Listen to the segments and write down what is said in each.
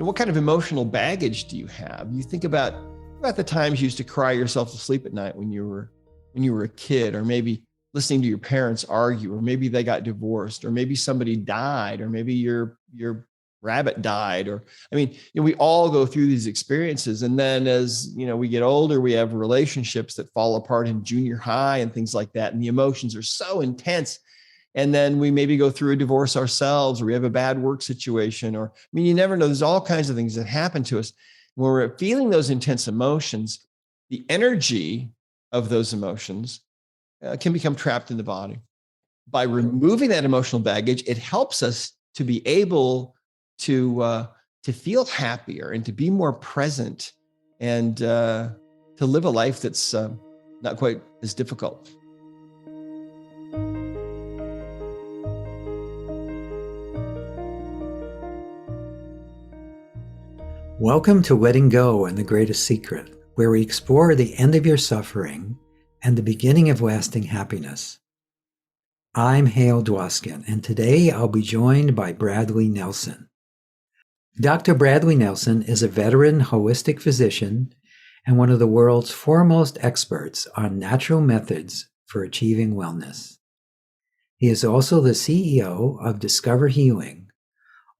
what kind of emotional baggage do you have? You think about the times you used to cry yourself to sleep at night when you were a kid, or maybe listening to your parents argue, or maybe they got divorced, or maybe somebody died, or maybe your rabbit died, or we all go through these experiences. And then as we get older, we have relationships that fall apart in junior high and things like that, and the emotions are so intense. And then we maybe go through a divorce ourselves, or we have a bad work situation, or you never know. There's all kinds of things that happen to us when we're feeling those intense emotions. The energy of those emotions can become trapped in the body. By removing that emotional baggage, it helps us to be able to feel happier and to be more present, and to live a life that's not quite as difficult. Welcome to Letting Go and the Greatest Secret, where we explore the end of your suffering and the beginning of lasting happiness. I'm Hale Dwoskin, and today I'll be joined by Bradley Nelson. Dr. Bradley Nelson is a veteran holistic physician and one of the world's foremost experts on natural methods for achieving wellness. He is also the CEO of Discover Healing,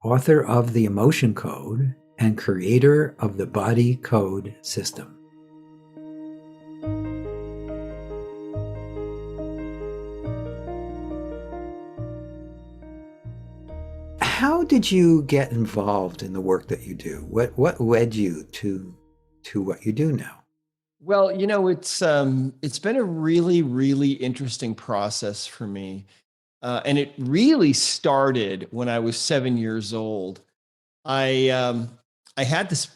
author of The Emotion Code, and creator of the Body Code system. How did you get involved in the work that you do? What led you to what you do now? Well, it's been a really, really interesting process for me. And it really started when I was 7 years old. I had this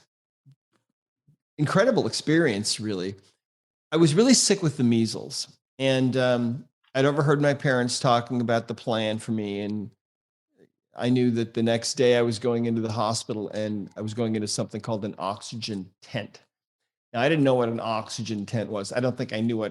incredible experience, really. I was really sick with the measles, and I'd overheard my parents talking about the plan for me. And I knew that the next day I was going into the hospital, and I was going into something called an oxygen tent. Now, I didn't know what an oxygen tent was. I don't think I knew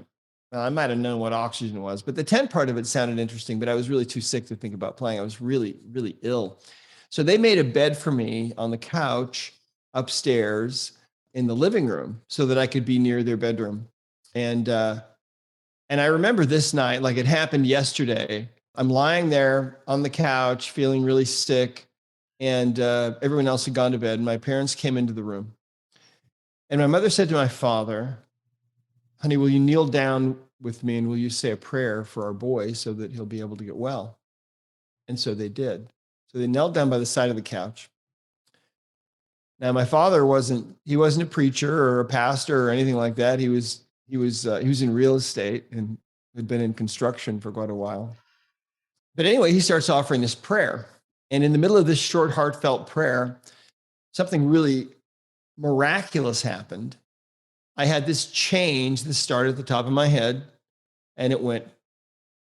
I might have known what oxygen was, but the tent part of it sounded interesting, but I was really too sick to think about playing. I was really, really ill. So they made a bed for me on the couch upstairs in the living room so that I could be near their bedroom. And I remember this night, like it happened yesterday. I'm lying there on the couch feeling really sick, and everyone else had gone to bed. And my parents came into the room. And my mother said to my father, "Honey, will you kneel down with me, and will you say a prayer for our boy so that he'll be able to get well?" And so they did. So they knelt down by the side of the couch. Now, my father wasn't a preacher or a pastor or anything like that. He was in real estate and had been in construction for quite a while. But anyway, he starts offering this prayer. And in the middle of this short, heartfelt prayer, something really miraculous happened. I had this change that started at the top of my head, and it went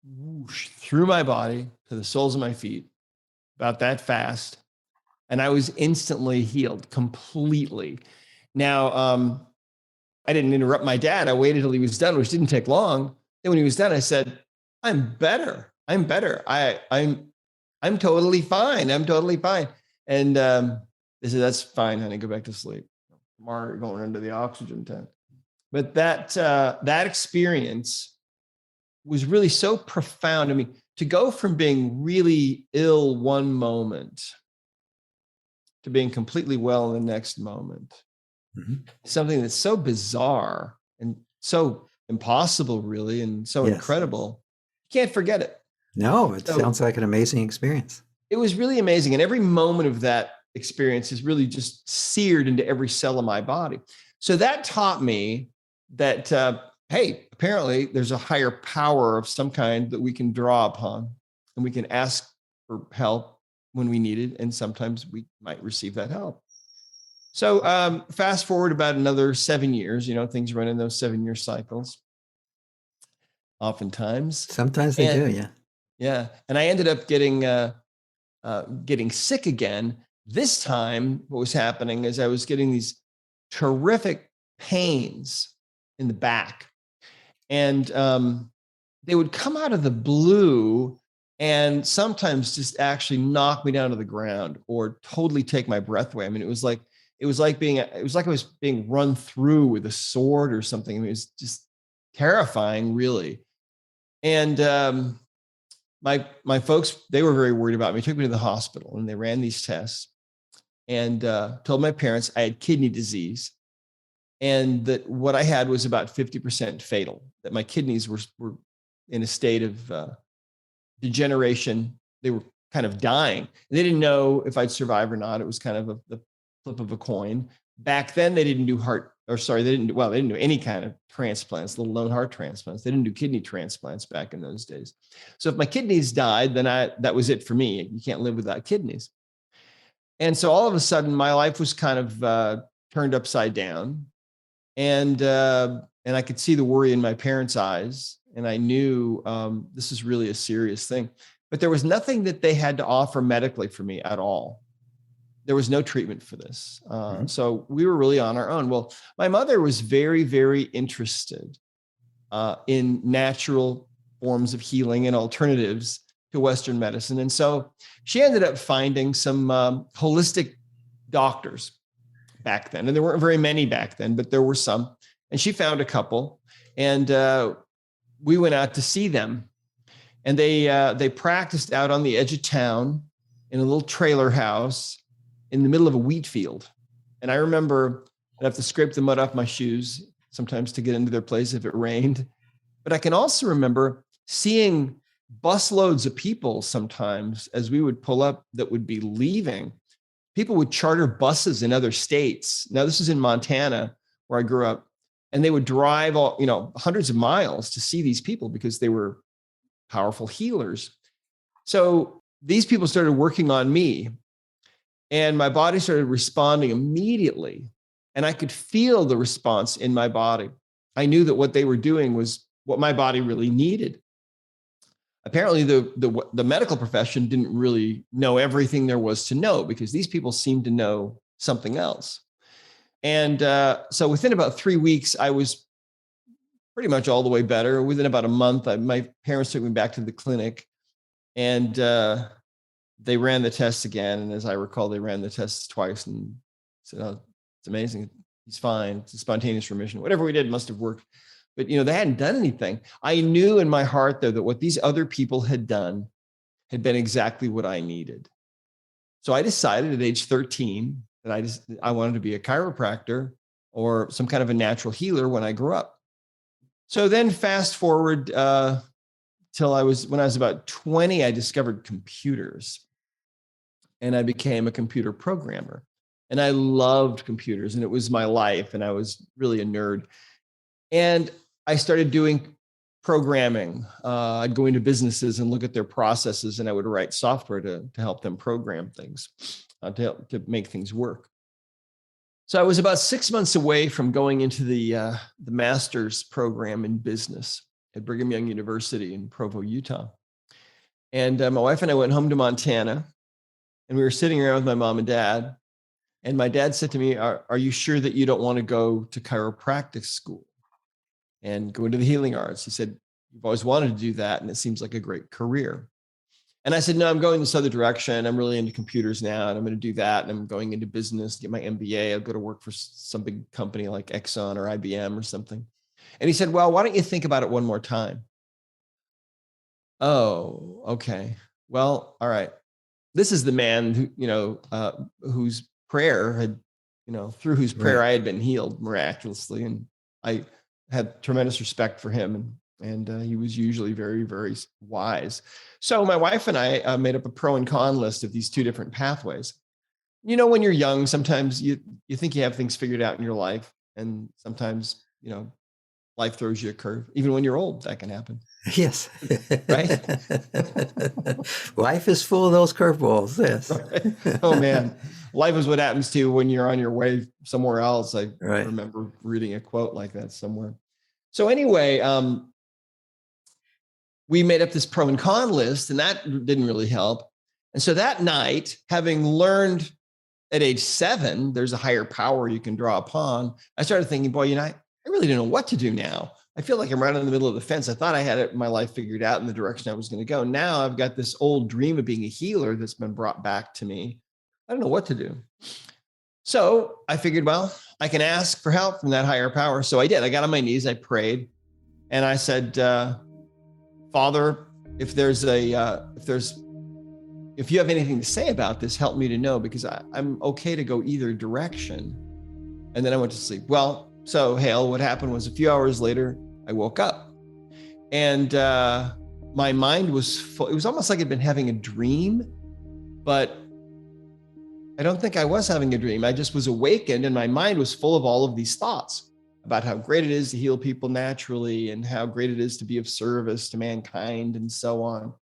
whoosh through my body to the soles of my feet, about that fast. And I was instantly healed completely. Now, I didn't interrupt my dad. I waited till he was done, which didn't take long. Then when he was done, I said, I'm better. I'm totally fine. I'm totally fine. And they said, "That's fine, honey. Go back to sleep. Tomorrow you're going into the oxygen tent." But that experience was really so profound. I mean, to go from being really ill one moment to being completely well in the next moment, something that's so bizarre and so impossible, really, and so incredible. You can't forget it. No, it sounds like an amazing experience. It was really amazing. And every moment of that experience is really just seared into every cell of my body. So that taught me that, hey, apparently there's a higher power of some kind that we can draw upon, and we can ask for help when we need it. And sometimes we might receive that help. So fast forward about another 7 years, things run in those 7-year cycles. Oftentimes. Sometimes they do, yeah. Yeah. And I ended up getting sick again. This time, what was happening is I was getting these terrific pains in the back. And they would come out of the blue and sometimes just actually knock me down to the ground or totally take my breath away. I mean, it was like I was being run through with a sword or something. I mean, it was just terrifying, really. And my folks, they were very worried about me. Took me to the hospital, and they ran these tests, and told my parents I had kidney disease, and that what I had was about 50% fatal. That my kidneys were in a state of degeneration. They were kind of dying. And they didn't know if I'd survive or not. It was kind of the flip of a coin. Back then, they didn't do they didn't do any kind of transplants, let alone heart transplants. They didn't do kidney transplants back in those days. So if my kidneys died, then that was it for me. You can't live without kidneys. And so all of a sudden, my life was kind of turned upside down, and I could see the worry in my parents' eyes, and I knew this is really a serious thing. But there was nothing that they had to offer medically for me at all. There was no treatment for this. So we were really on our own. Well, my mother was very, very interested in natural forms of healing and alternatives to Western medicine. And so she ended up finding some holistic doctors back then. And there weren't very many back then, but there were some. And she found a couple, and we went out to see them. And they practiced out on the edge of town in a little trailer house in the middle of a wheat field. And I remember I'd have to scrape the mud off my shoes sometimes to get into their place if it rained. But I can also remember seeing busloads of people sometimes as we would pull up that would be leaving. People would charter buses in other states. Now, this is in Montana, where I grew up, and they would drive hundreds of miles to see these people because they were powerful healers. So these people started working on me, and my body started responding immediately. And I could feel the response in my body. I knew that what they were doing was what my body really needed. Apparently, the medical profession didn't really know everything there was to know, because these people seemed to know something else. And so within about 3 weeks, I was pretty much all the way better. Within about a month, my parents took me back to the clinic, and they ran the tests again. And as I recall, they ran the tests twice and said, "Oh, it's amazing. He's fine. It's a spontaneous remission." Whatever we did must have worked. But, they hadn't done anything. I knew in my heart, though, that what these other people had done had been exactly what I needed. So I decided at age 13 that I wanted to be a chiropractor or some kind of a natural healer when I grew up. So then fast forward when I was about 20, I discovered computers, and I became a computer programmer. And I loved computers, and it was my life, and I was really a nerd. And I started doing programming. I'd go into businesses and look at their processes, and I would write software to help them program things, to make things work. So I was about 6 months away from going into the master's program in business at Brigham Young University in Provo, Utah. And my wife and I went home to Montana, and we were sitting around with my mom and dad. And my dad said to me, are you sure that you don't want to go to chiropractic school and go into the healing arts? He said, "You've always wanted to do that, and it seems like a great career." And I said, "No, I'm going this other direction. I'm really into computers now, and I'm going to do that. And I'm going into business, get my MBA. I'll go to work for some big company like Exxon or IBM or something." And he said, "Well, why don't you think about it one more time?" Oh, okay. Well, all right. This is the man who, whose prayer had, through whose prayer I had been healed miraculously. And I had tremendous respect for him. And he was usually very, very wise. So my wife and I made up a pro and con list of these two different pathways. When you're young, sometimes you think you have things figured out in your life. And sometimes, life throws you a curve. Even when you're old, that can happen. Yes. Right? Life is full of those curveballs. Yes. Right. Oh, man. Life is what happens to you when you're on your way somewhere else. I remember reading a quote like that somewhere. So anyway, we made up this pro and con list, and that didn't really help. And so that night, having learned at age 7, there's a higher power you can draw upon, I started thinking, boy, I really don't know what to do now. I feel like I'm right in the middle of the fence. I thought I had my life figured out in the direction I was going to go. Now I've got this old dream of being a healer that's been brought back to me. I don't know what to do. So I figured, well, I can ask for help from that higher power. So I did. I got on my knees, I prayed, and I said, Father, if you have anything to say about this, help me to know, because I'm okay to go either direction. And then I went to sleep. Well, so Hale, what happened was a few hours later, I woke up, and my mind was full. It was almost like I'd been having a dream, but I don't think I was having a dream. I just was awakened, and my mind was full of all of these thoughts about how great it is to heal people naturally, and how great it is to be of service to mankind, and so on.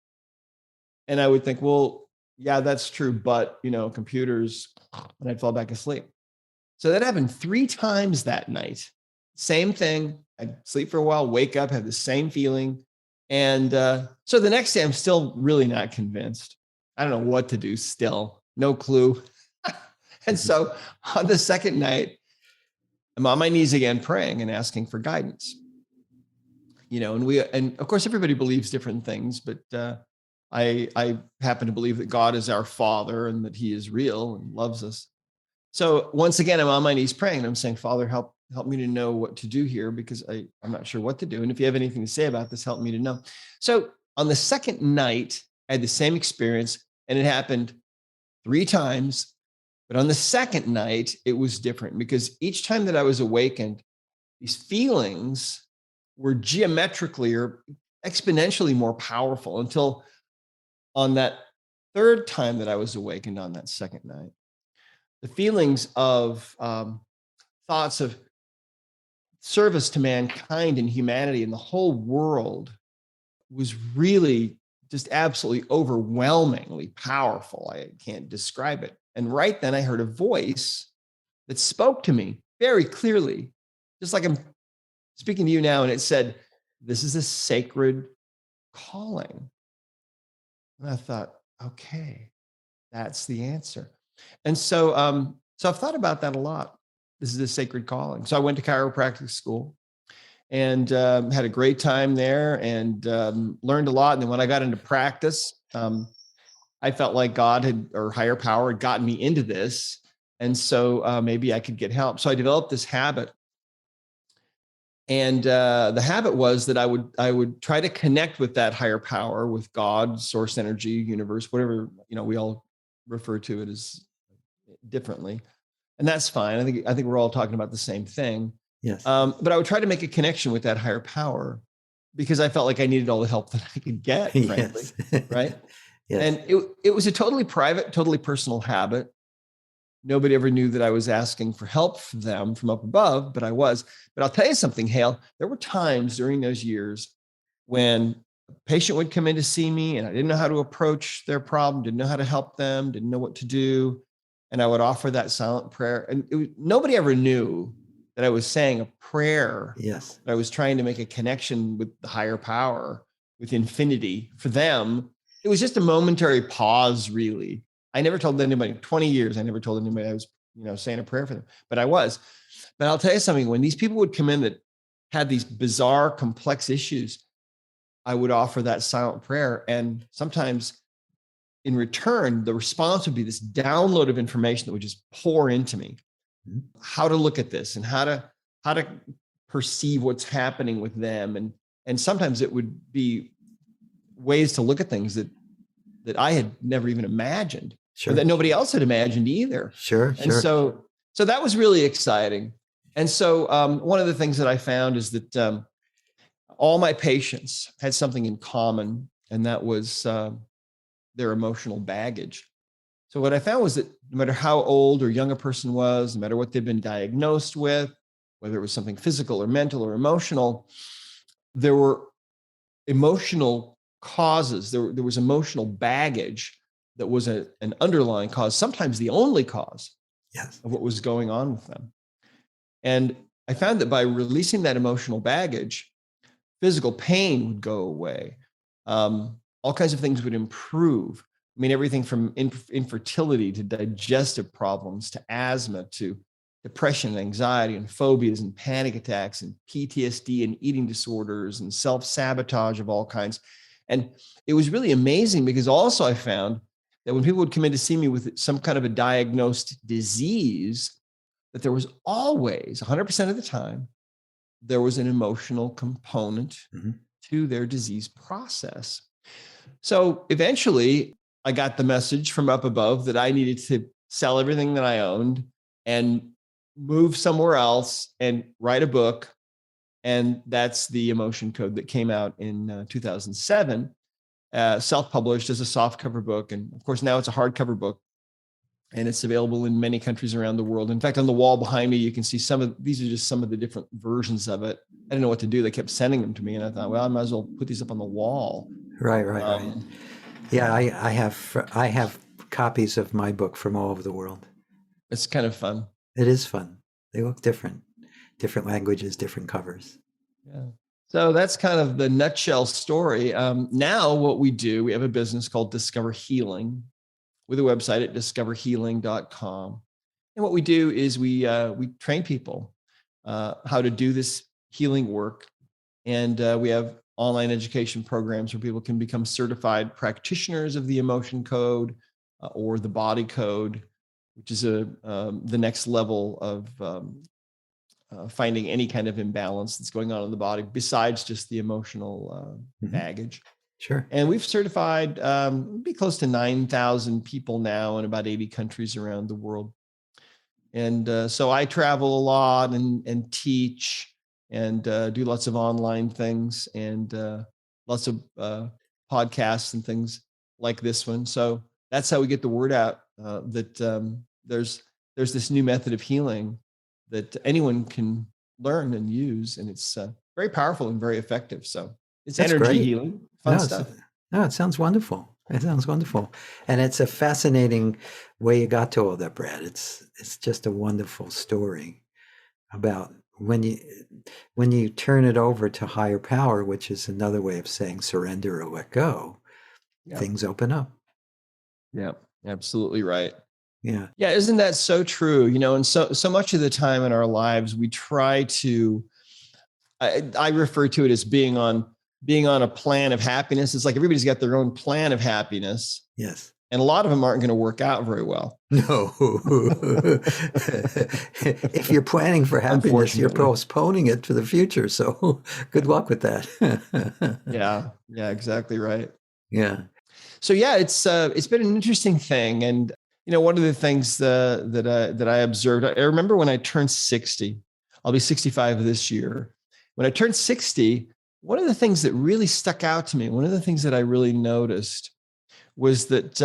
And I would think, well, yeah, that's true, but computers, and I'd fall back asleep. So that happened 3 times that night. Same thing. I'd sleep for a while, wake up, have the same feeling. And so the next day, I'm still really not convinced. I don't know what to do still. No clue. And so on the second night, I'm on my knees again, praying and asking for guidance. And of course, everybody believes different things, but I happen to believe that God is our Father and that He is real and loves us. So once again, I'm on my knees praying, and I'm saying, Father, help me to know what to do here, because I'm not sure what to do. And if you have anything to say about this, help me to know. So on the second night, I had the same experience, and it happened 3 times. But on the second night, it was different, because each time that I was awakened, these feelings were geometrically or exponentially more powerful, until on that third time that I was awakened on that second night, the feelings of thoughts of service to mankind and humanity and the whole world was really just absolutely overwhelmingly powerful. I can't describe it. And right then I heard a voice that spoke to me very clearly, just like I'm speaking to you now. And it said, "This is a sacred calling." And I thought, okay, that's the answer. And so I've thought about that a lot. This is a sacred calling. So I went to chiropractic school, and had a great time there, and learned a lot. And then when I got into practice, I felt like God or higher power had gotten me into this. And so maybe I could get help. So I developed this habit. And the habit was that I would try to connect with that higher power, with God, source energy, universe, whatever, we all refer to it as differently. And that's fine. I think we're all talking about the same thing. Yes. But I would try to make a connection with that higher power, because I felt like I needed all the help that I could get, frankly. Yes. Right. Yes. And it was a totally private, totally personal habit. Nobody ever knew that I was asking for help from them from up above, but I was. But I'll tell you something, Hale, there were times during those years when a patient would come in to see me, and I didn't know how to approach their problem, didn't know how to help them, didn't know what to do. And I would offer that silent prayer. And nobody ever knew that I was saying a prayer. Yes. I was trying to make a connection with the higher power, with infinity. For them, it was just a momentary pause, really. I never told anybody, 20 years, I never told anybody I was, saying a prayer for them, but I was. But I'll tell you something, when these people would come in that had these bizarre, complex issues, I would offer that silent prayer. And sometimes in return, the response would be this download of information that would just pour into me. How to look at this, and how to perceive what's happening with them. And sometimes it would be ways to look at things that I had never even imagined, Sure. or that nobody else had imagined either. Sure. And so that was really exciting. And so one of the things that I found is that all my patients had something in common, and that was their emotional baggage. So what I found was that no matter how old or young a person was, no matter what they've been diagnosed with, whether it was something physical or mental or emotional, there were emotional causes. There was emotional baggage that was an underlying cause, sometimes the only cause of what was going on with them. And I found that by releasing that emotional baggage, physical pain would go away. All kinds of things would improve. I mean, everything from infertility to digestive problems to asthma to depression and anxiety and phobias and panic attacks and PTSD and eating disorders and self-sabotage of all kinds. And it was really amazing because also I found that when people would come in to see me with some kind of a diagnosed disease, that there was always 100% of the time, there was an emotional component to their disease process. So eventually I got the message from up above that I needed to sell everything that I owned and move somewhere else and write a book. And that's the Emotion Code that came out in 2007, self-published as a softcover book. And of course, now it's a hardcover book. And it's available in many countries around the world. In fact, on the wall behind me, you can see these are just some of the different versions of it. I didn't know what to do. They kept sending them to me. And I thought, well, I might as well put these up on the wall. Right. Yeah, I have copies of my book from all over the world. It's kind of fun. It is fun. They look different languages, different covers. Yeah. So that's kind of the nutshell story. Now what we do, we have a business called Discover Healing with a website at discoverhealing.com. And what we do is we train people how to do this healing work. And we have online education programs where people can become certified practitioners of the emotion code or the body code, which is the next level of finding any kind of imbalance that's going on in the body besides just the emotional baggage. Sure. And we've certified be close to 9,000 people now in about 80 countries around the world. And so I travel a lot and teach and do lots of online things and lots of podcasts and things like this one. So that's how we get the word out that there's this new method of healing that anyone can learn and use. And it's very powerful and very effective. So it's That's energy great. healing, fun stuff. No, it sounds wonderful. It sounds wonderful. And it's a fascinating way you got to all that, Brad. It's just a wonderful story about when you turn it over to higher power, which is another way of saying surrender or let go, things open up. Yeah, absolutely right. Yeah. Yeah, isn't that so true? And so much of the time in our lives, we try to, I refer to it as being on a plan of happiness. It's like everybody's got their own plan of happiness. Yes. And a lot of them aren't going to work out very well. No. If you're planning for happiness, you're postponing it to the future. So good luck with that. Yeah, exactly right. Yeah. So yeah, it's been an interesting thing. And one of the things that I observed, I remember when I turned 60, I'll be 65 this year. When I turned 60, one of the things that really stuck out to me, one of the things that I really noticed was that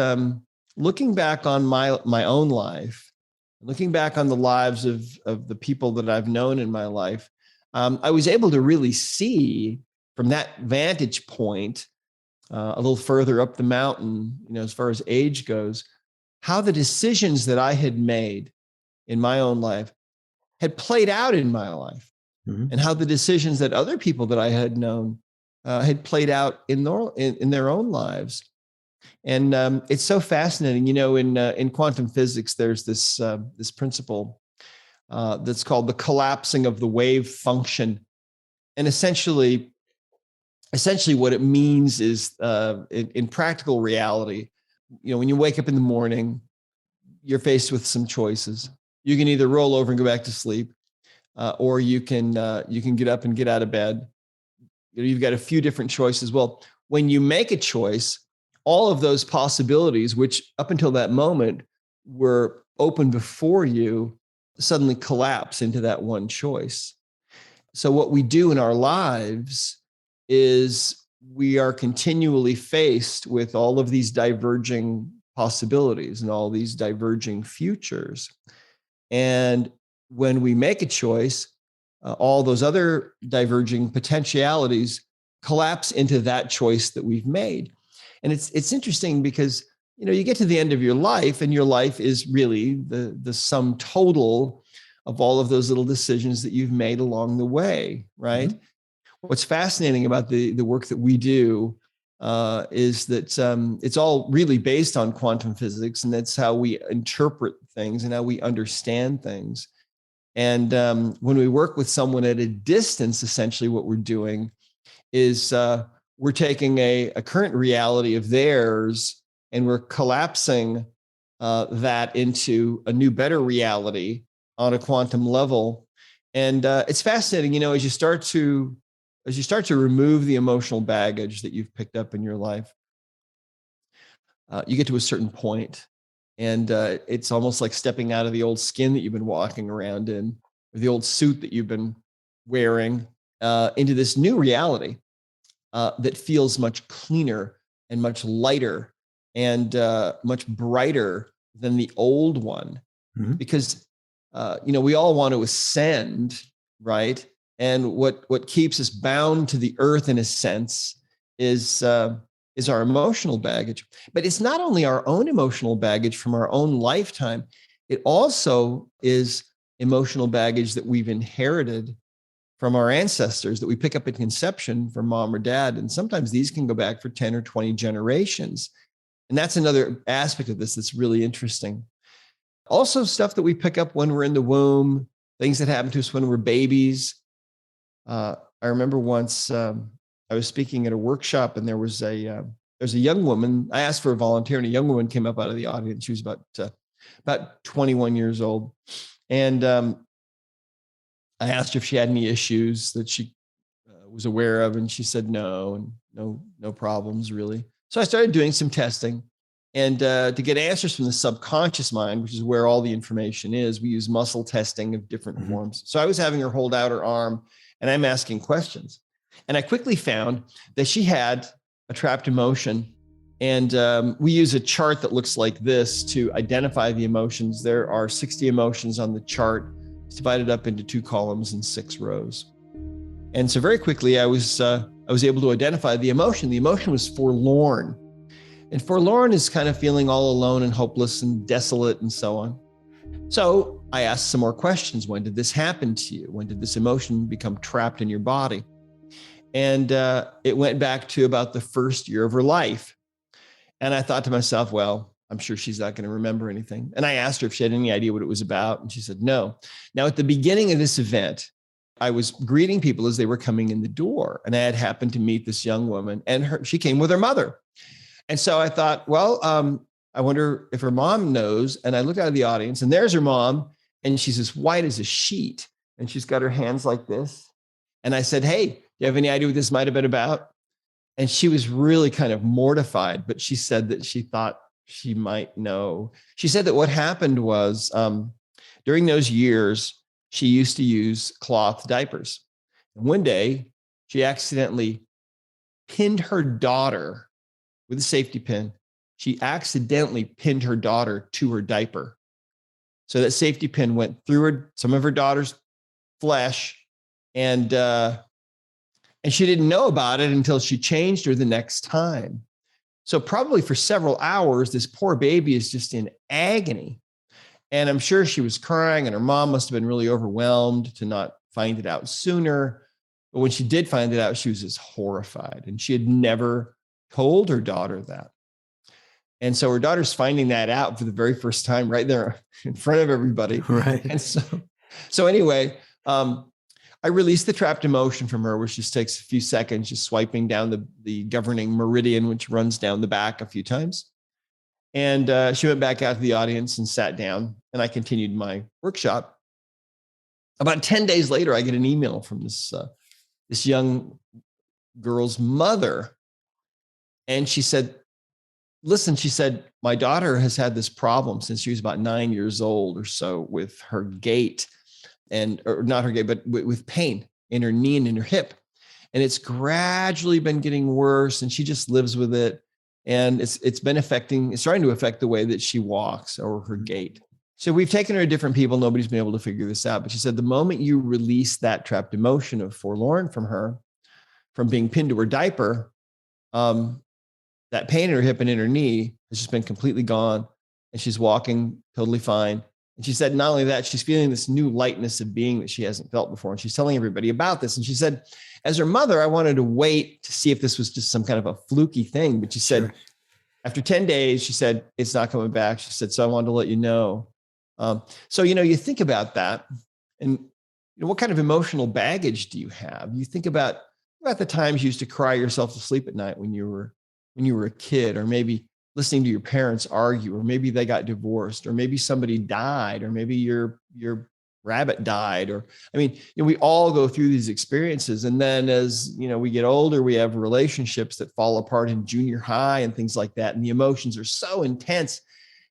looking back on my own life, looking back on the lives of the people that I've known in my life, I was able to really see from that vantage point, a little further up the mountain, as far as age goes, how the decisions that I had made in my own life had played out in my life, and how the decisions that other people that I had known had played out in their own lives. And it's so fascinating. In quantum physics, there's this principle that's called the collapsing of the wave function. And essentially what it means is in practical reality, when you wake up in the morning, you're faced with some choices. You can either roll over and go back to sleep, or you can get up and get out of bed. You've got a few different choices. Well, when you make a choice, all of those possibilities, which up until that moment were open before you, suddenly collapse into that one choice. So what we do in our lives is we are continually faced with all of these diverging possibilities and all these diverging futures. And when we make a choice, all those other diverging potentialities collapse into that choice that we've made. And it's interesting because you get to the end of your life, and your life is really the sum total of all of those little decisions that you've made along the way, right? Mm-hmm. What's fascinating about the work that we do is that it's all really based on quantum physics, and that's how we interpret things and how we understand things. And when we work with someone at a distance, essentially what we're doing is we're taking a current reality of theirs and we're collapsing that into a new, better reality on a quantum level. And it's fascinating, as you start to remove the emotional baggage that you've picked up in your life, you get to a certain point, and it's almost like stepping out of the old skin that you've been walking around in, or the old suit that you've been wearing, into this new reality that feels much cleaner and much lighter and much brighter than the old one. Mm-hmm. Because we all want to ascend, right? And what keeps us bound to the earth, in a sense, is our emotional baggage. But it's not only our own emotional baggage from our own lifetime; it also is emotional baggage that we've inherited from our ancestors, that we pick up at conception from mom or dad. And sometimes these can go back for 10 or 20 generations. And that's another aspect of this that's really interesting. Also, stuff that we pick up when we're in the womb, things that happen to us when we're babies. I remember once I was speaking at a workshop, and there's a young woman. I asked for a volunteer, and a young woman came up out of the audience. She was about 21 years old. And I asked her if she had any issues that she was aware of, and she said no, and no problems really. So I started doing some testing, and to get answers from the subconscious mind, which is where all the information is, we use muscle testing of different forms. So I was having her hold out her arm, and I'm asking questions, and I quickly found that she had a trapped emotion. And we use a chart that looks like this to identify the emotions. There are 60 emotions on the chart. It's divided up into 2 columns and 6 rows. And so very quickly, I was able to identify the emotion. The emotion was forlorn. And forlorn is kind of feeling all alone and hopeless and desolate and so on. So I asked some more questions. When did this happen to you? When did this emotion become trapped in your body? And it went back to about the first year of her life. And I thought to myself, well, I'm sure she's not going to remember anything. And I asked her if she had any idea what it was about. And she said, no. Now, at the beginning of this event, I was greeting people as they were coming in the door. And I had happened to meet this young woman, and she came with her mother. And so I thought, well, I wonder if her mom knows. And I looked out of the audience, and there's her mom. And she's as white as a sheet. And she's got her hands like this. And I said, hey, do you have any idea what this might have been about? And she was really kind of mortified, but she said that she thought she might know. She said that what happened was during those years, she used to use cloth diapers. And one day, she accidentally pinned her daughter with a safety pin. She accidentally pinned her daughter to her diaper. So that safety pin went through some of her daughter's flesh, and she didn't know about it until she changed her the next time. So probably for several hours, this poor baby is just in agony. And I'm sure she was crying, and her mom must have been really overwhelmed to not find it out sooner. But when she did find it out, she was just horrified. And she had never told her daughter that. And so her daughter's finding that out for the very first time right there in front of everybody. Right. And so anyway, I released the trapped emotion from her, which just takes a few seconds, just swiping down the governing meridian, which runs down the back a few times. And she went back out to the audience and sat down, and I continued my workshop. About 10 days later, I get an email from this young girl's mother. And she said, listen, she said, my daughter has had this problem since she was about 9 years old or so with her gait. Or not her gait, but with pain in her knee and in her hip. And it's gradually been getting worse, and she just lives with it. And it's starting to affect the way that she walks or her gait. So we've taken her to different people. Nobody's been able to figure this out. But she said the moment you release that trapped emotion of forlorn from her, from being pinned to her diaper, that pain in her hip and in her knee has just been completely gone. And she's walking totally fine. And she said, not only that, she's feeling this new lightness of being that she hasn't felt before. And she's telling everybody about this. And she said, as her mother, I wanted to wait to see if this was just some kind of a fluky thing. But she said, after 10 days, she said, it's not coming back. She said, so I wanted to let you know. So, you think about that. And what kind of emotional baggage do you have? You think about the times you used to cry yourself to sleep at night when you were a kid, or maybe listening to your parents argue, or maybe they got divorced, or maybe somebody died, or maybe your rabbit died, or I mean, we all go through these experiences. And then as we get older, we have relationships that fall apart in junior high and things like that. And the emotions are so intense.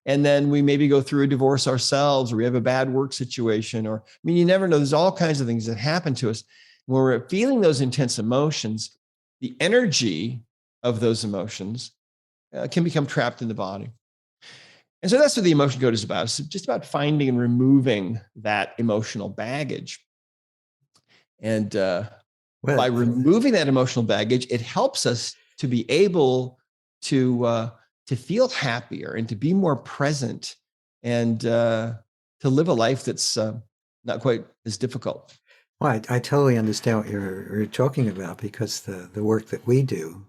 And then we maybe go through a divorce ourselves, or we have a bad work situation, or I mean, you never know. There's all kinds of things that happen to us when we're feeling those intense emotions. The energy of those emotions can become trapped in the body. And so that's what the emotion code is about. It's just about finding and removing that emotional baggage. And by removing that emotional baggage, it helps us to be able to feel happier and to be more present, and to live a life that's not quite as difficult. Well, I totally understand what you're talking about, because the work that we do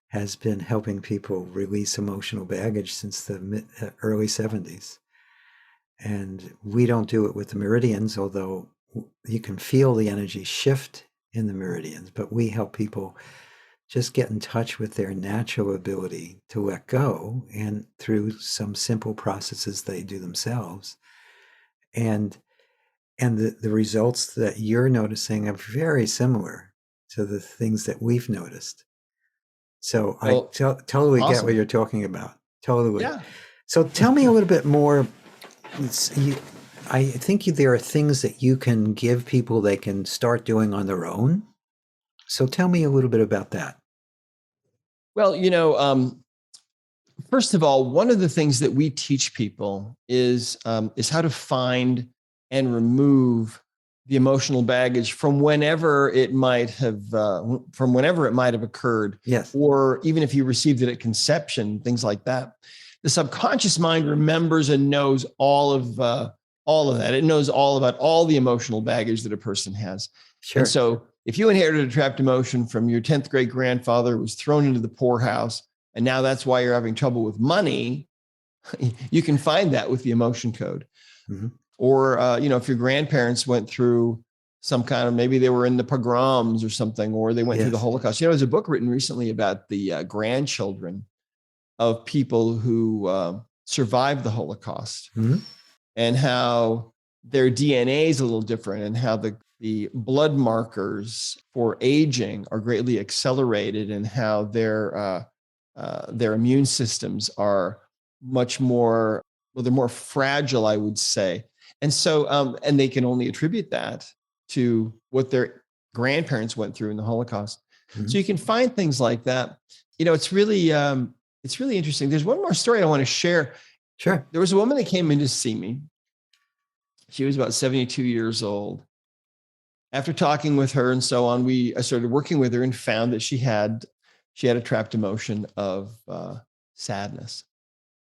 has been helping people release emotional baggage since the early 70s. And we don't do it with the meridians, although you can feel the energy shift in the meridians, but we help people just get in touch with their natural ability to let go, and through some simple processes they do themselves. And the results that you're noticing are very similar to the things that we've noticed. So Well, I totally get awesome. what you're talking about. Totally. Yeah. So tell me a little bit more. I think there are things that you can give people they can start doing on their own. So tell me a little bit about that. Well, first of all, one of the things that we teach people is how to find and remove the emotional baggage from whenever it might have occurred. Yes. Or even if you received it at conception, things like that. The subconscious mind remembers and knows all of that. It knows all about all the emotional baggage that a person has. Sure. And so if you inherited a trapped emotion from your 10th grade grandfather who was thrown into the poorhouse, and now that's why you're having trouble with money, you can find that with the emotion code. Mm-hmm. Or, if your grandparents went through some kind of, maybe they were in the pogroms or something, or they went through the Holocaust. There's a book written recently about the grandchildren of people who survived the Holocaust, mm-hmm. and how their DNA is a little different, and how the blood markers for aging are greatly accelerated, and how their immune systems are much more, they're more fragile, I would say. And so, and they can only attribute that to what their grandparents went through in the Holocaust. Mm-hmm. So you can find things like that. It's really interesting. There's one more story I want to share. Sure. There was a woman that came in to see me. She was about 72 years old. After talking with her and so on, I started working with her and found that she had a trapped emotion of sadness.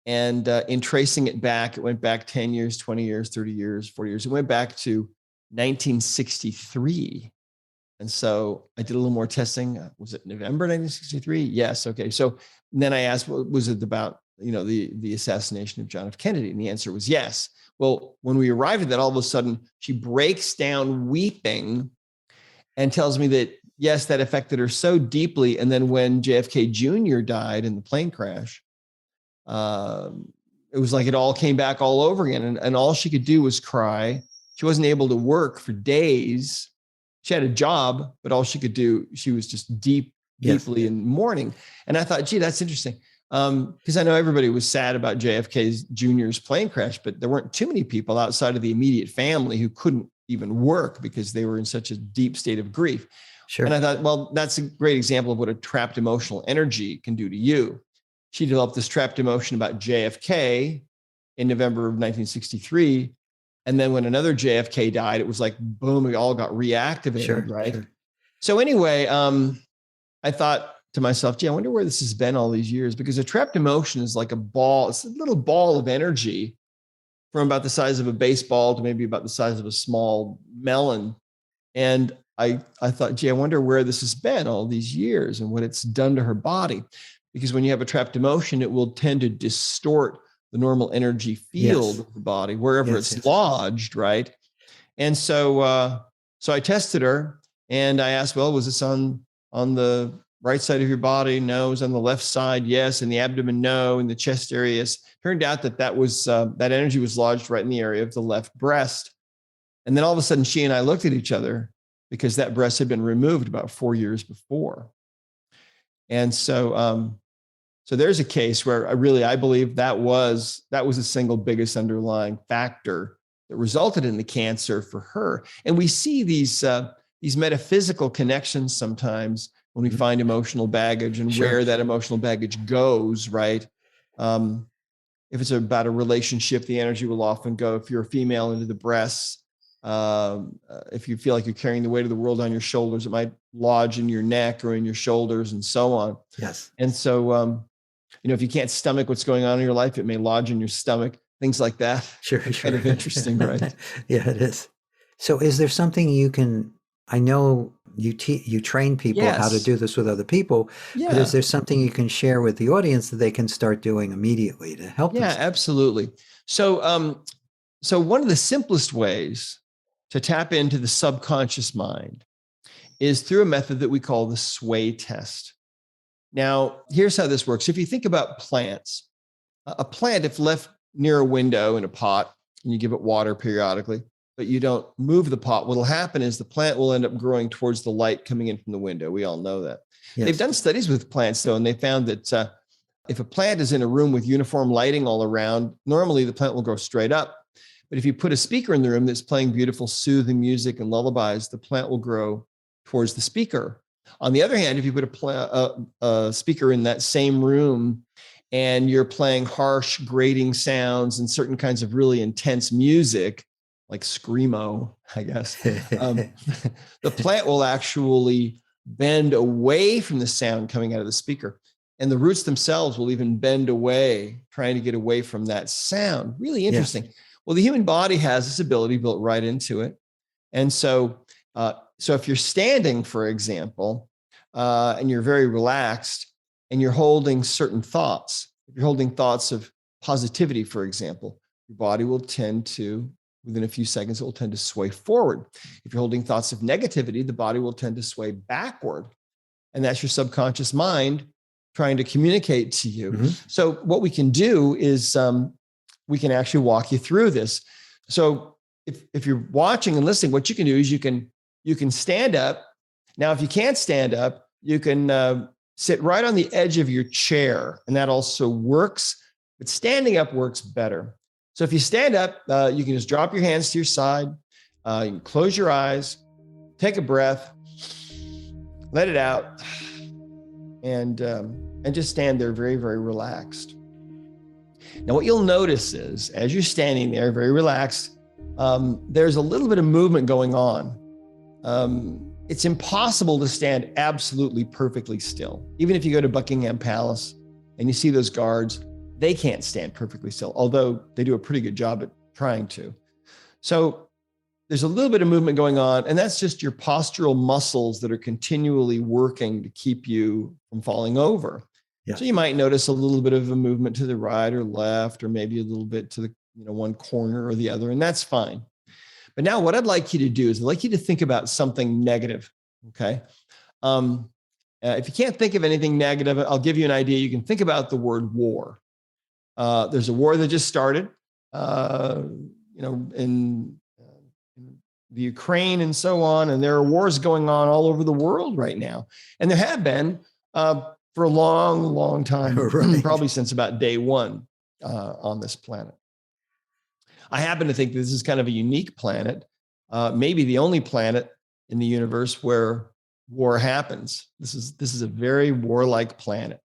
And in tracing it back, it went back 10 years, 20 years, 30 years, 40 years. It went back to 1963. And so I did a little more testing. Was it November 1963? Yes. Okay. So then I asked, well, was it about, the assassination of John F. Kennedy? And the answer was yes. Well, when we arrived at that, all of a sudden she breaks down weeping and tells me that, yes, that affected her so deeply. And then when JFK Jr. died in the plane crash, it was like it all came back all over again. And all she could do was cry. She wasn't able to work for days. She had a job, but all she could do, she was just deeply in mourning. And I thought, gee, that's interesting. Because I know everybody was sad about JFK Jr.'s plane crash, but there weren't too many people outside of the immediate family who couldn't even work because they were in such a deep state of grief. Sure. And I thought, well, that's a great example of what a trapped emotional energy can do to you. She developed this trapped emotion about JFK in November of 1963. And then when another JFK died, it was like, boom, it all got reactivated, right? Sure. So anyway, I thought to myself, gee, I wonder where this has been all these years, because a trapped emotion is like a ball. It's a little ball of energy from about the size of a baseball to maybe about the size of a small melon. And I thought, gee, I wonder where this has been all these years and what it's done to her body. Because when you have a trapped emotion, it will tend to distort the normal energy field of the body, wherever it's lodged, right? And so I tested her and I asked, well, was this on the right side of your body? No. It was on the left side? Yes. In the abdomen? No. In the chest area? Yes. Turned out that was that energy was lodged right in the area of the left breast. And then all of a sudden she and I looked at each other because that breast had been removed about 4 years before. And so there's a case where I believe that was the single biggest underlying factor that resulted in the cancer for her. And we see these metaphysical connections sometimes when we find emotional baggage and where that emotional baggage goes, right? If it's about a relationship, the energy will often go, if you're a female, into the breasts. If you feel like you're carrying the weight of the world on your shoulders, it might lodge in your neck or in your shoulders and so on. Yes. And so, if you can't stomach what's going on in your life, it may lodge in your stomach, things like that. Sure. Kind of interesting, right? Yeah, it is. So is there something you can, I know you train people how to do this with other people, but is there something you can share with the audience that they can start doing immediately to help them? Yeah, absolutely. So, so one of the simplest ways to tap into the subconscious mind is through a method that we call the sway test. Now, here's how this works. If you think about plants, a plant, if left near a window in a pot and you give it water periodically, but you don't move the pot, what'll happen is the plant will end up growing towards the light coming in from the window. We all know that. Yes. They've done studies with plants, though, and they found that if a plant is in a room with uniform lighting all around, normally the plant will grow straight up. But if you put a speaker in the room that's playing beautiful, soothing music and lullabies, the plant will grow towards the speaker. On the other hand, if you put a speaker in that same room and you're playing harsh, grating sounds and certain kinds of really intense music, like screamo, I guess, the plant will actually bend away from the sound coming out of the speaker. And the roots themselves will even bend away, trying to get away from that sound. Really interesting. Yes. Well, the human body has this ability built right into it. And so if you're standing, for example, and you're very relaxed and you're holding certain thoughts, if you're holding thoughts of positivity, for example, your body will tend to, within a few seconds, it will tend to sway forward. If you're holding thoughts of negativity, the body will tend to sway backward. And that's your subconscious mind trying to communicate to you. Mm-hmm. So what we can do is we can actually walk you through this. So if you're watching and listening, what you can do is you can stand up. Now, if you can't stand up, you can sit right on the edge of your chair, and that also works, but standing up works better. So if you stand up, you can just drop your hands to your side, you can close your eyes, take a breath, let it out, and just stand there very, very relaxed. Now, what you'll notice is, as you're standing there very relaxed, there's a little bit of movement going on. It's impossible to stand absolutely perfectly still. Even if you go to Buckingham Palace and you see those guards, they can't stand perfectly still, although they do a pretty good job at trying to. So there's a little bit of movement going on, and that's just your postural muscles that are continually working to keep you from falling over. Yeah. So you might notice a little bit of a movement to the right or left, or maybe a little bit to the one corner or the other, and that's fine. But now what I'd like you to do is I'd like you to think about something negative, okay? If you can't think of anything negative, I'll give you an idea. You can think about the word war. There's a war that just started, in the Ukraine and so on, and there are wars going on all over the world right now. And there have been for a long, long time, right. Probably since about day one on this planet. I happen to think this is kind of a unique planet, maybe the only planet in the universe where war happens. This is a very warlike planet.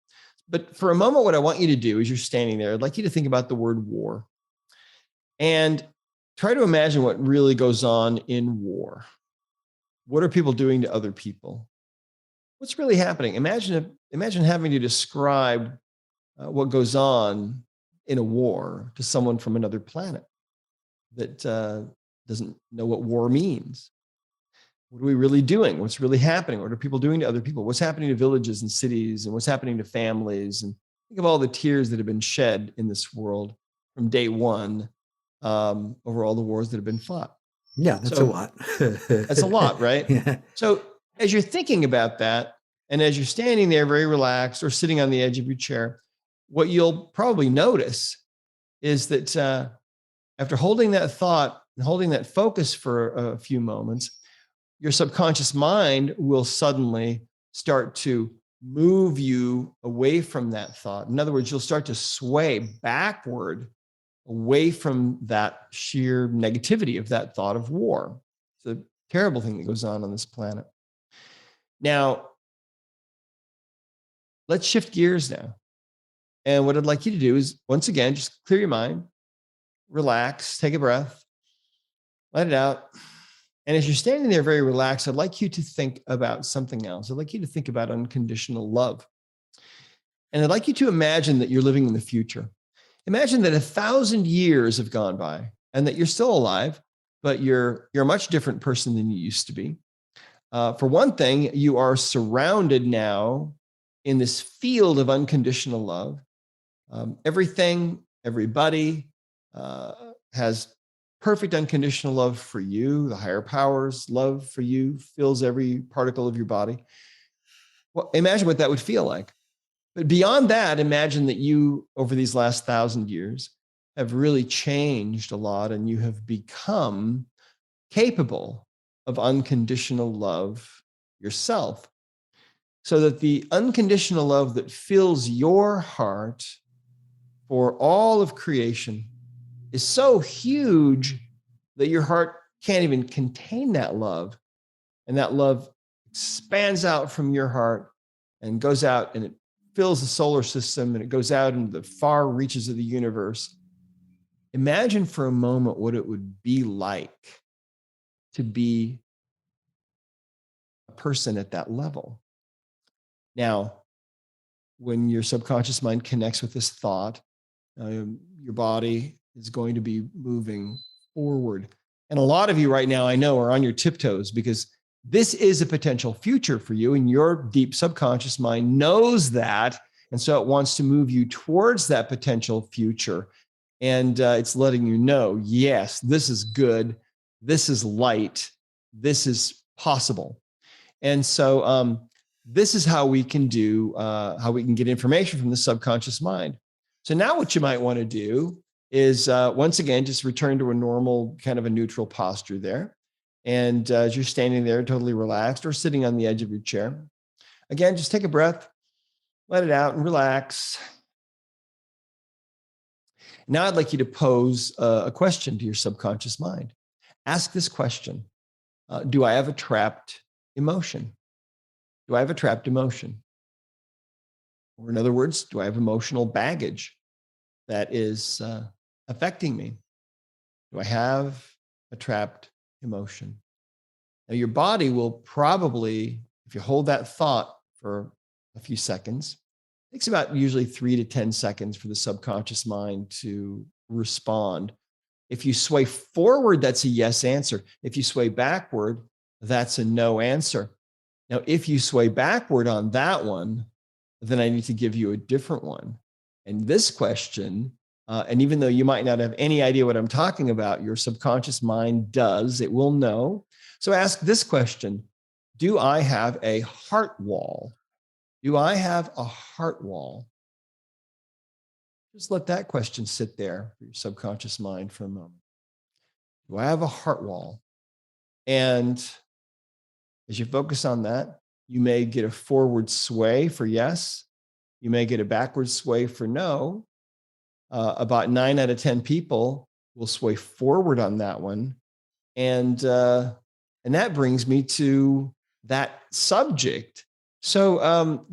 But for a moment, what I want you to do is you're standing there. I'd like you to think about the word war and try to imagine what really goes on in war. What are people doing to other people? What's really happening? Imagine having to describe what goes on in a war to someone from another planet that doesn't know what war means. What are we really doing? What's really happening? What are people doing to other people? What's happening to villages and cities, and what's happening to families? And think of all the tears that have been shed in this world from day one over all the wars that have been fought. Yeah, that's a So lot. that's a lot, right? Yeah. So as you're thinking about that, and as you're standing there very relaxed or sitting on the edge of your chair, what you'll probably notice is that after holding that thought and holding that focus for a few moments, your subconscious mind will suddenly start to move you away from that thought. In other words, you'll start to sway backward away from that sheer negativity of that thought of war. It's a terrible thing that goes on this planet. Now, let's shift gears now. And what I'd like you to do is, once again, just clear your mind, relax, take a breath, let it out. And as you're standing there very relaxed, I'd like you to think about something else. I'd like you to think about unconditional love. And I'd like you to imagine that you're living in the future. Imagine that 1,000 years have gone by and that you're still alive, but you're a much different person than you used to be. For one thing, you are surrounded now in this field of unconditional love. Everything, everybody has perfect unconditional love for you. The higher powers' love for you fills every particle of your body. Well, imagine what that would feel like. But beyond that, imagine that you, over these last 1,000 years, have really changed a lot and you have become capable of unconditional love yourself. So that the unconditional love that fills your heart for all of creation is so huge that your heart can't even contain that love. And that love expands out from your heart and goes out and it fills the solar system and it goes out into the far reaches of the universe. Imagine for a moment what it would be like to be a person at that level. Now, when your subconscious mind connects with this thought, your body is going to be moving forward. And a lot of you right now, I know, are on your tiptoes because this is a potential future for you. And your deep subconscious mind knows that. And so it wants to move you towards that potential future. And it's letting you know, yes, this is good. This is light. This is possible. And so this is how we can how we can get information from the subconscious mind. So now what you might want to do is once again, just return to a normal kind of a neutral posture there. And as you're standing there totally relaxed or sitting on the edge of your chair, again, just take a breath, let it out and relax. Now I'd like you to pose a question to your subconscious mind. Ask this question. Do I have a trapped emotion? Do I have a trapped emotion? Or in other words, do I have emotional baggage that is affecting me? Do I have a trapped emotion? Now, your body will probably, if you hold that thought for a few seconds, it takes about usually 3 to 10 seconds for the subconscious mind to respond. If you sway forward, that's a yes answer. If you sway backward, that's a no answer. Now, if you sway backward on that one, then I need to give you a different one. And this question, and even though you might not have any idea what I'm talking about, your subconscious mind does, it will know. So ask this question. Do I have a heart wall? Do I have a heart wall? Just let that question sit there for your subconscious mind for a moment. Do I have a heart wall? And as you focus on that, you may get a forward sway for yes. You may get a backward sway for no. About 9 out of 10 people will sway forward on that one. And that brings me to that subject. So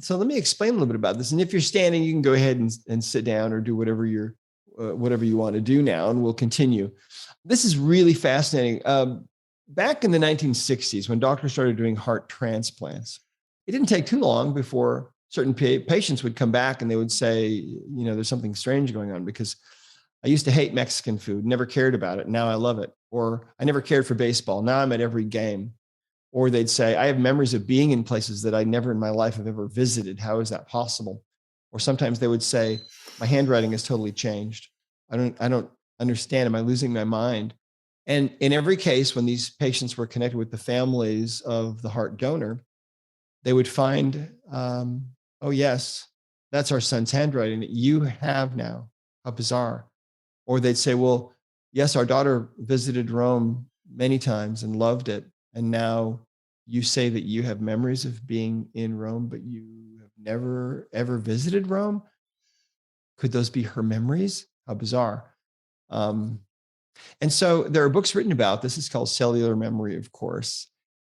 let me explain a little bit about this. And if you're standing, you can go ahead and sit down or do whatever whatever you want to do now, and we'll continue. This is really fascinating. Back in the 1960s, when doctors started doing heart transplants, it didn't take too long before certain patients would come back and they would say, there's something strange going on because I used to hate Mexican food, never cared about it. Now I love it. Or I never cared for baseball. Now I'm at every game. Or they'd say, I have memories of being in places that I never in my life have ever visited. How is that possible? Or sometimes they would say, my handwriting has totally changed. I don't understand. Am I losing my mind? And in every case, when these patients were connected with the families of the heart donor, they would find, oh, yes, that's our son's handwriting that you have now. How bizarre. Or they'd say, well, yes, our daughter visited Rome many times and loved it. And now you say that you have memories of being in Rome, but you have never, ever visited Rome. Could those be her memories? How bizarre. Um, and so there are books written about this. It's called cellular memory, of course.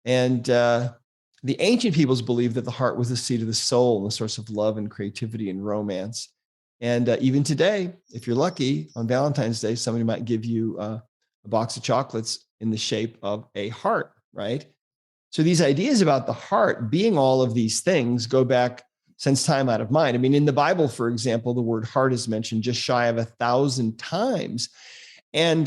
And the ancient peoples believed that the heart was the seat of the soul and the source of love and creativity and romance. And even today, if you're lucky, on Valentine's Day, somebody might give you a box of chocolates in the shape of a heart, right? So these ideas about the heart being all of these things go back since time out of mind. I mean, in the Bible, for example, the word heart is mentioned just shy of 1,000 times. And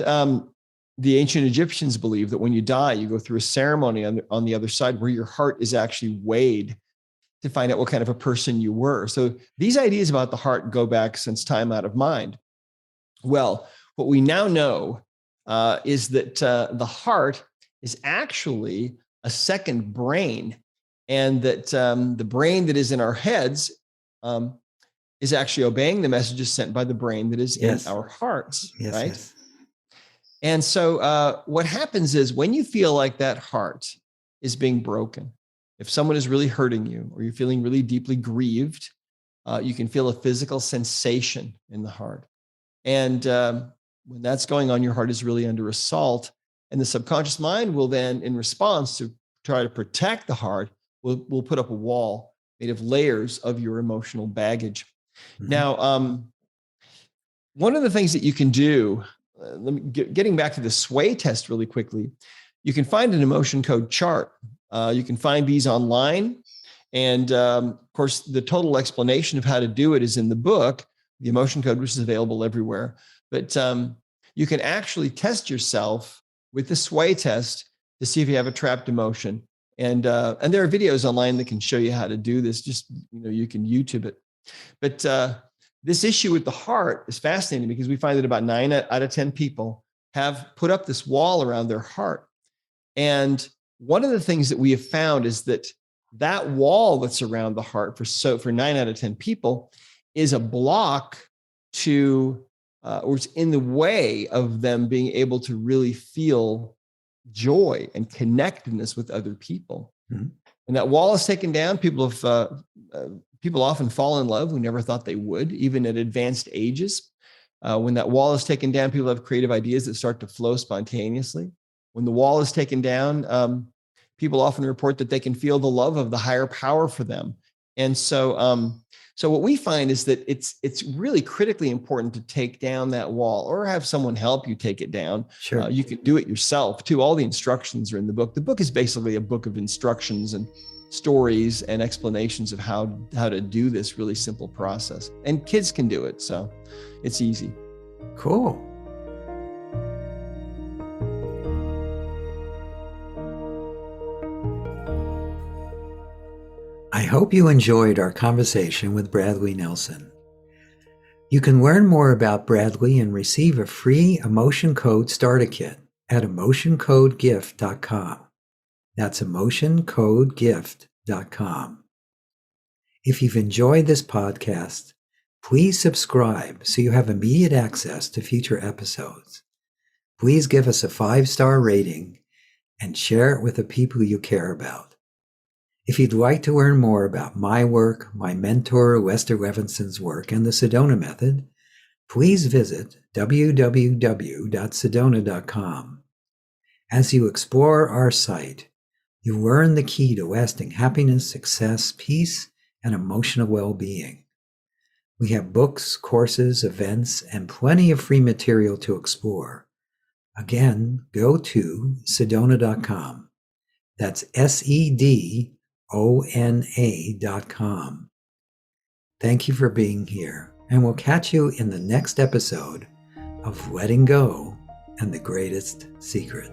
the ancient Egyptians believed that when you die, you go through a ceremony on the other side where your heart is actually weighed to find out what kind of a person you were. So these ideas about the heart go back since time out of mind. Well, what we now know is that the heart is actually a second brain, and that the brain that is in our heads is actually obeying the messages sent by the brain that is in our hearts, right? Yes. And so what happens is when you feel like that heart is being broken, if someone is really hurting you or you're feeling really deeply grieved, you can feel a physical sensation in the heart. And when that's going on, your heart is really under assault. And the subconscious mind will then, in response to try to protect the heart, will put up a wall made of layers of your emotional baggage. Mm-hmm. Now, one of the things that you can do, getting back to the sway test really quickly, you can find an emotion code chart. You can find these online. And of course, the total explanation of how to do it is in the book, the emotion code, which is available everywhere. But you can actually test yourself with the sway test to see if you have a trapped emotion. And there are videos online that can show you how to do this. Just, you can YouTube it. But this issue with the heart is fascinating because we find that about 9 out of 10 people have put up this wall around their heart. And one of the things that we have found is that that wall that's around the heart for 9 out of 10 people is a block to, or it's in the way of them being able to really feel joy and connectedness with other people. Mm-hmm. And that wall is taken down. People often fall in love who never thought they would, even at advanced ages. When that wall is taken down, people have creative ideas that start to flow spontaneously. When the wall is taken down, people often report that they can feel the love of the higher power for them. And so what we find is that it's really critically important to take down that wall or have someone help you take it down. Sure. You can do it yourself too. All the instructions are in the book. The book is basically a book of instructions and stories and explanations of how to do this really simple process. And kids can do it, so it's easy. Cool. I hope you enjoyed our conversation with Bradley Nelson. You can learn more about Bradley and receive a free Emotion Code Starter Kit at emotioncodegift.com. That's emotioncodegift.com. If you've enjoyed this podcast, please subscribe so you have immediate access to future episodes. Please give us a 5-star rating and share it with the people you care about. If you'd like to learn more about my work, my mentor Lester Levinson's work, and the Sedona Method, please visit www.sedona.com. As you explore our site, you learn the key to lasting happiness, success, peace, and emotional well-being. We have books, courses, events, and plenty of free material to explore. Again, go to sedona.com. That's sedona.com. Thank you for being here, and we'll catch you in the next episode of Letting Go and the Greatest Secret.